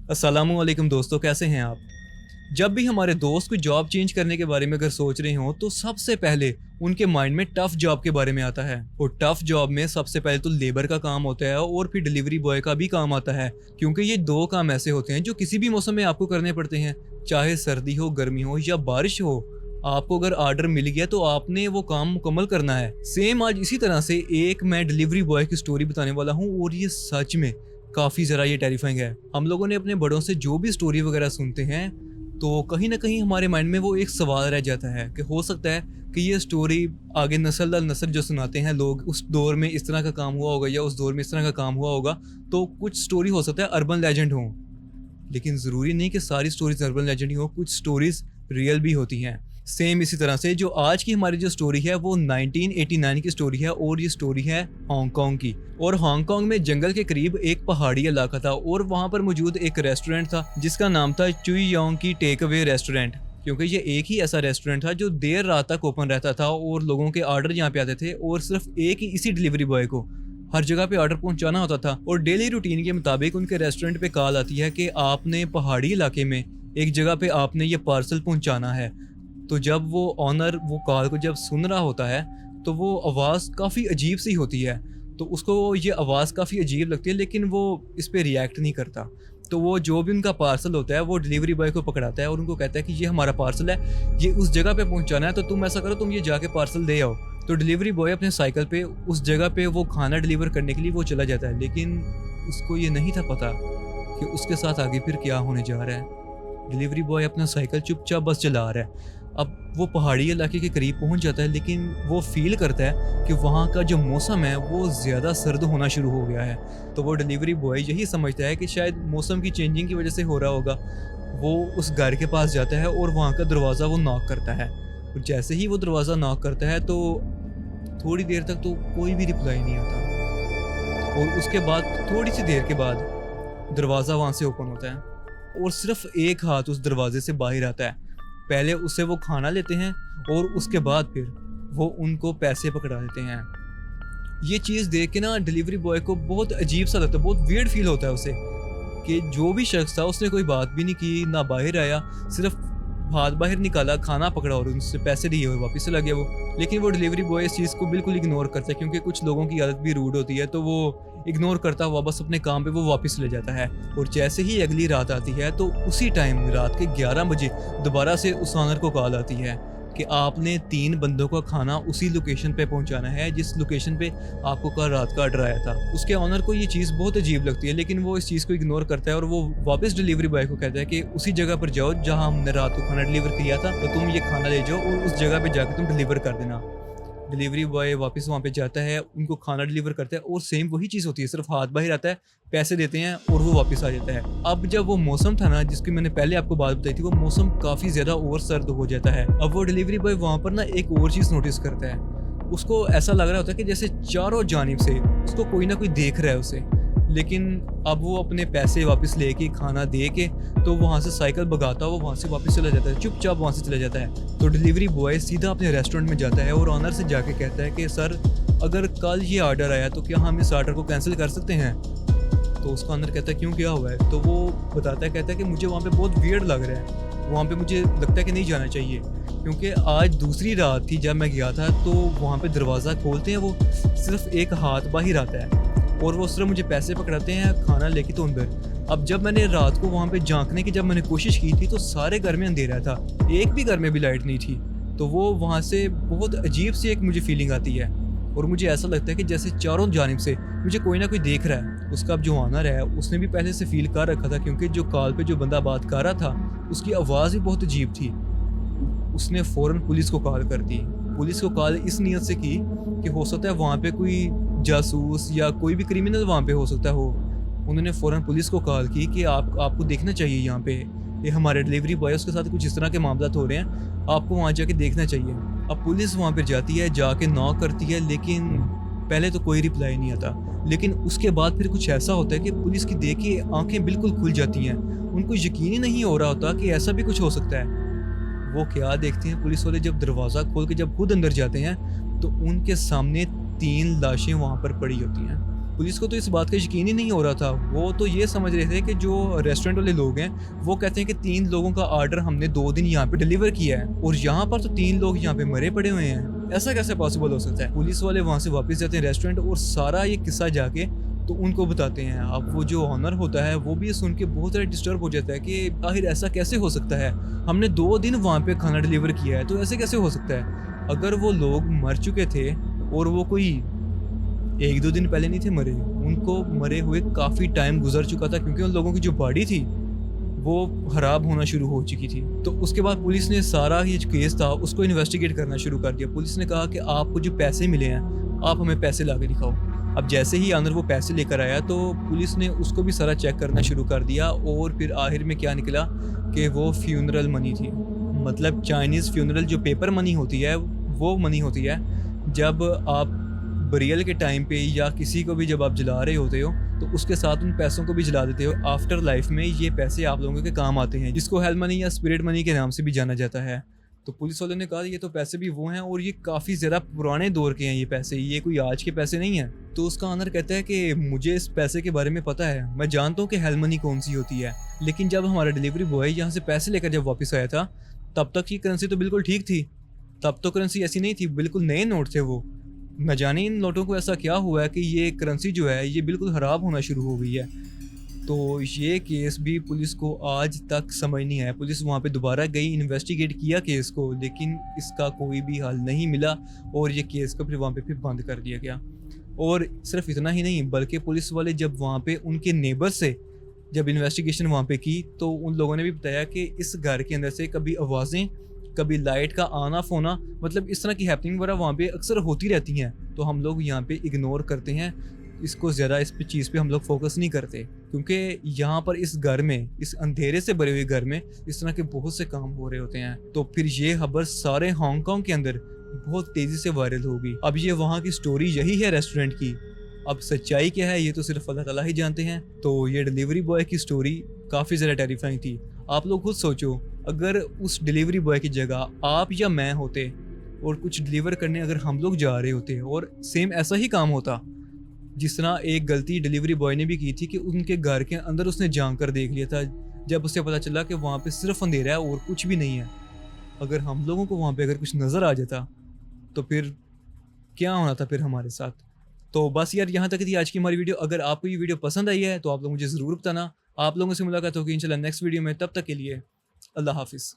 अस्सलामुअलैकुम दोस्तों, कैसे हैं आप। जब भी हमारे दोस्त कोई जॉब चेंज करने के बारे में अगर सोच रहे हो तो सबसे पहले उनके माइंड में टफ जॉब के बारे में आता है। और टफ जॉब में सबसे पहले तो लेबर का काम होता है और फिर डिलीवरी बॉय का भी काम आता है, क्योंकि ये दो काम ऐसे होते हैं जो किसी भी मौसम में आपको करने पड़ते हैं, चाहे सर्दी हो, गर्मी हो या बारिश हो। आपको अगर ऑर्डर मिल गया तो आपने वो काम मुकम्मल करना है। सेम आज इसी तरह से एक मैं डिलीवरी बॉय की स्टोरी बताने वाला हूँ और ये सच में काफ़ी ज़रा ये टेरिफाइंग है। हम लोगों ने अपने बड़ों से जो भी स्टोरी वगैरह सुनते हैं तो कहीं ना कहीं हमारे माइंड में वो एक सवाल रह जाता है कि हो सकता है कि ये स्टोरी आगे नस्ल दर नस्ल जो सुनाते हैं लोग, उस दौर में इस तरह का काम हुआ होगा या उस दौर में इस तरह का काम हुआ होगा, तो कुछ स्टोरी हो सकता है अर्बन लेजेंड हो। लेकिन ज़रूरी नहीं कि सारी स्टोरीज अर्बन लेजेंड ही हो, कुछ स्टोरीज रियल भी होती हैं। सेम इसी तरह से जो आज की हमारी जो स्टोरी है वो 1989 की स्टोरी है और ये स्टोरी है हांगकांग की। और हांगकांग में जंगल के करीब एक पहाड़ी इलाका था और वहाँ पर मौजूद एक रेस्टोरेंट था जिसका नाम था चुई योंग की टेक अवे रेस्टोरेंट, क्योंकि ये एक ही ऐसा रेस्टोरेंट था जो देर रात तक ओपन रहता था और लोगों के ऑर्डर यहाँ पे आते थे और सिर्फ एक ही इसी डिलीवरी बॉय को हर जगह पे ऑर्डर पहुंचाना होता था। और डेली रूटीन के मुताबिक उनके रेस्टोरेंट पे कॉल आती है कि आपने पहाड़ी इलाके में एक जगह पे आपने ये पार्सल पहुंचाना है। तो जब वो ऑनर वो कॉल को जब सुन रहा होता है तो वो आवाज़ काफ़ी अजीब सी होती है, तो उसको ये आवाज़ काफ़ी अजीब लगती है लेकिन वो इस पर रिएक्ट नहीं करता। तो वो जो भी उनका पार्सल होता है वो डिलीवरी बॉय को पकड़ाता है और उनको कहता है कि ये हमारा पार्सल है, ये उस जगह पे पहुंचाना है, तो तुम ऐसा करो, तुम ये जाके पार्सल दे आओ। तो डिलीवरी बॉय अपने साइकिल पे उस जगह पे वो खाना डिलीवर करने के लिए वो चला जाता है, लेकिन उसको ये नहीं था पता कि उसके साथ आगे फिर क्या होने जा रहा है। डिलीवरी बॉय अपना साइकिल चुपचाप बस चला रहा है। अब वो पहाड़ी इलाके के करीब पहुंच जाता है लेकिन वो फील करता है कि वहाँ का जो मौसम है वो ज़्यादा सर्द होना शुरू हो गया है। तो वो डिलीवरी बॉय यही समझता है कि शायद मौसम की चेंजिंग की वजह से हो रहा होगा। वो उस घर के पास जाता है और वहाँ का दरवाज़ा वो नॉक करता है। और जैसे ही वो दरवाज़ा नॉक करता है तो थोड़ी देर तक तो कोई भी रिप्लाई नहीं आता और उसके बाद थोड़ी सी देर के बाद दरवाज़ा वहाँ से ओपन होता है और सिर्फ एक हाथ उस दरवाजे से बाहर आता है। पहले उससे वो खाना लेते हैं और उसके बाद फिर वो उनको पैसे पकड़ा देते हैं। ये चीज़ देख के ना डिलीवरी बॉय को बहुत अजीब सा लगता है, बहुत वियर्ड फील होता है उसे कि जो भी शख्स था उसने कोई बात भी नहीं की, ना बाहर आया, सिर्फ हाथ बाहर निकाला, खाना पकड़ा और उनसे पैसे लिए हुए वापस चला गया वो। लेकिन वो डिलीवरी बॉय इस चीज़ को बिल्कुल इग्नोर करता है, क्योंकि कुछ लोगों की आदत भी रूड होती है, तो वो इग्नोर करता हुआ बस अपने काम पे वो वापस ले जाता है। और जैसे ही अगली रात आती है तो उसी टाइम रात के 11 बजे दोबारा से उस ऑनर को कॉल आती है कि आपने 3 बंदों का खाना उसी लोकेशन पे पहुंचाना है जिस लोकेशन पे आपको कल रात का ऑर्डर आया था। उसके ऑनर को ये चीज़ बहुत अजीब लगती है लेकिन वो इस चीज़ को इग्नोर करता है और वो वापस डिलीवरी बॉय को कहता है कि उसी जगह पर जाओ जहाँ हमने रात को खाना डिलीवर किया था, तो तुम ये खाना ले जाओ और उस जगह पर जाकर तुम डिलीवर कर देना। डिलीवरी बॉय वापस वहाँ पे जाता है, उनको खाना डिलीवर करता है और सेम वही चीज़ होती है, सिर्फ हाथ बाहर आता है, पैसे देते हैं और वो वापस आ जाता है। अब जब वो मौसम था ना जिसकी मैंने पहले आपको बात बताई थी, वो मौसम काफ़ी ज़्यादा ओवर सर्द हो जाता है। अब वो डिलीवरी बॉय वहाँ पर ना एक और चीज़ नोटिस करता है। उसको ऐसा लग रहा होता है कि जैसे चारों जानिब से उसको कोई ना कोई देख रहा है उसे। लेकिन अब वो अपने पैसे वापस लेके खाना दे के तो वहाँ से साइकिल भगाता हुआ वहाँ से वापस चला जाता है, चुपचाप वहाँ से चला जाता है। तो डिलीवरी बॉय सीधा अपने रेस्टोरेंट में जाता है और ऑनर से जाके कहता है कि सर, अगर कल ये ऑर्डर आया तो क्या हम इस ऑर्डर को कैंसिल कर सकते हैं। तो उसका ऑनर कहता है क्यों, क्या हुआ है। तो वो बताता है, कहता है कि मुझे वहाँ पे बहुत वियर्ड लग रहा है, वहाँ पे मुझे लगता है कि नहीं जाना चाहिए, क्योंकि आज दूसरी रात थी जब मैं गया था तो वहाँ पे दरवाज़ा खोलते हैं वो सिर्फ एक हाथ बाहर आता है और वो सिर्फ मुझे पैसे पकड़ाते हैं, खाना लेके तो अंदर। अब जब मैंने रात को वहाँ पे झांकने की जब मैंने कोशिश की थी तो सारे घर में अंधेरा था, एक भी घर में भी लाइट नहीं थी। तो वो वहाँ से बहुत अजीब सी एक मुझे फीलिंग आती है और मुझे ऐसा लगता है कि जैसे चारों जानिब से मुझे कोई ना कोई देख रहा है। उसका अब जो ऑनर है उसने भी पहले से फील कर रखा था, क्योंकि जो कॉल पे जो बंदा बात कर रहा था उसकी आवाज़ भी बहुत अजीब थी। उसने फ़ौरन पुलिस को कॉल कर दी। पुलिस को कॉल इस नीयत से की कि हो सकता है वहाँ पे कोई जासूस या कोई भी क्रिमिनल वहाँ पे हो सकता हो। उन्होंने फ़ौरन पुलिस को कॉल की कि आपको देखना चाहिए, यहाँ पे ये हमारे डिलीवरी बॉय उसके साथ कुछ इस तरह के मामला हो रहे हैं, आपको वहाँ जाके देखना चाहिए। अब पुलिस वहाँ पे जाती है, जाके नॉक करती है, लेकिन पहले तो कोई रिप्लाई नहीं आता। लेकिन उसके बाद फिर कुछ ऐसा होता है कि पुलिस की देख के आँखें बिल्कुल खुल जाती हैं। उनको यकीन ही नहीं हो रहा होता कि ऐसा भी कुछ हो सकता है। वो क्या देखते हैं पुलिस वाले, जब दरवाज़ा खोल के जब खुद अंदर जाते हैं तो उनके सामने 3 लाशें वहाँ पर पड़ी होती हैं। पुलिस को तो इस बात का यकीन ही नहीं हो रहा था। वो तो ये समझ रहे थे कि जो रेस्टोरेंट वाले लोग हैं वो कहते हैं कि 3 लोगों का ऑर्डर हमने 2 दिन यहाँ पे डिलीवर किया है और यहाँ पर तो 3 लोग यहाँ पे मरे पड़े हुए हैं। ऐसा कैसे पॉसिबल हो सकता है? पुलिस वाले वहाँ से वापस जाते हैं रेस्टोरेंट और सारा ये किस्सा जाके तो उनको बताते हैं। अब वो जो ऑनर होता है वो भी सुन के बहुत ज़्यादा डिस्टर्ब हो जाता है कि आखिर ऐसा कैसे हो सकता है, हमने 2 दिन वहाँ पे खाना डिलीवर किया है तो ऐसे कैसे हो सकता है। अगर वो लोग मर चुके थे और वो कोई 1-2 दिन पहले नहीं थे मरे, उनको मरे हुए काफ़ी टाइम गुजर चुका था क्योंकि उन लोगों की जो बॉडी थी वो खराब होना शुरू हो चुकी थी। तो उसके बाद पुलिस ने सारा ये जो केस था उसको इन्वेस्टिगेट करना शुरू कर दिया। पुलिस ने कहा कि आपको जो पैसे मिले हैं आप हमें पैसे ला के दिखाओ। अब जैसे ही ऑनर वो पैसे लेकर आया तो पुलिस ने उसको भी सारा चेक करना शुरू कर दिया और फिर आखिर में क्या निकला कि वो फ्यूनरल मनी थी। मतलब चाइनीज़ फ्यूनरल जो पेपर मनी होती है वो मनी होती है। जब आप बरियल के टाइम पे या किसी को भी जब आप जला रहे होते हो तो उसके साथ उन पैसों को भी जला देते हो। आफ्टर लाइफ में ये पैसे आप लोगों के काम आते हैं, जिसको हेल मनी या स्पिरिट मनी के नाम से भी जाना जाता है। तो पुलिस वालों ने कहा ये तो पैसे भी वो हैं और ये काफ़ी ज़्यादा पुराने दौर के हैं ये पैसे, ये कोई आज के पैसे नहीं हैं। तो उसका ऑनर कहता है कि मुझे इस पैसे के बारे में पता है, मैं जानता हूँ कि हेल मनी कौन सी होती है, लेकिन जब हमारा डिलीवरी बॉय यहाँ से पैसे लेकर जब वापस आया था तब तक की करेंसी तो बिल्कुल ठीक थी। तब तो करेंसी ऐसी नहीं थी, बिल्कुल नए नोट थे वो। न जाने इन नोटों को ऐसा क्या हुआ है कि ये करेंसी जो है ये बिल्कुल ख़राब होना शुरू हो गई है। तो ये केस भी पुलिस को आज तक समझ नहीं आया। पुलिस वहाँ पे दोबारा गई, इन्वेस्टिगेट किया केस को, लेकिन इसका कोई भी हल नहीं मिला और ये केस को फिर वहाँ पे फिर बंद कर दिया गया। और सिर्फ इतना ही नहीं, बल्कि पुलिस वाले जब वहाँ पे उनके नेबर से जब इन्वेस्टिगेशन वहाँ पे की तो उन लोगों ने भी बताया कि इस घर के अंदर से कभी आवाज़ें, कभी लाइट का आना फोना, मतलब इस तरह की हैपनिंग वगैरह वहाँ पे अक्सर होती रहती हैं। तो हम लोग यहाँ पे इग्नोर करते हैं इसको, ज़्यादा इस चीज़ पे हम लोग फोकस नहीं करते क्योंकि यहाँ पर इस घर में, इस अंधेरे से भरे हुए घर में इस तरह के बहुत से काम हो रहे होते हैं। तो फिर ये खबर सारे हांगकांग के अंदर बहुत तेज़ी से वायरल होगी। अब ये वहाँ की स्टोरी यही है रेस्टोरेंट की। अब सच्चाई क्या है ये तो सिर्फ अल्लाह ताला ही जानते हैं। तो ये डिलीवरी बॉय की स्टोरी काफ़ी ज़्यादा टेरिफाइंग थी। आप लोग खुद सोचो, अगर उस डिलीवरी बॉय की जगह आप या मैं होते और कुछ डिलीवर करने अगर हम लोग जा रहे होते और सेम ऐसा ही काम होता जिस तरह एक गलती डिलीवरी बॉय ने भी की थी कि उनके घर के अंदर उसने झांक कर देख लिया था जब उसे पता चला कि वहाँ पे सिर्फ अंधेरा है और कुछ भी नहीं है। अगर हम लोगों को वहाँ पे अगर कुछ नज़र आ जाता तो फिर क्या होना था फिर हमारे साथ। तो बस यार, यहाँ तक थी आज की हमारी वीडियो। अगर आपको ये वीडियो पसंद आई है तो आप लोग मुझे ज़रूर बताना। आप लोगों से मुलाकात होगी इंशाल्लाह नेक्स्ट वीडियो में। तब तक के लिए अल्लाह हाफिज़।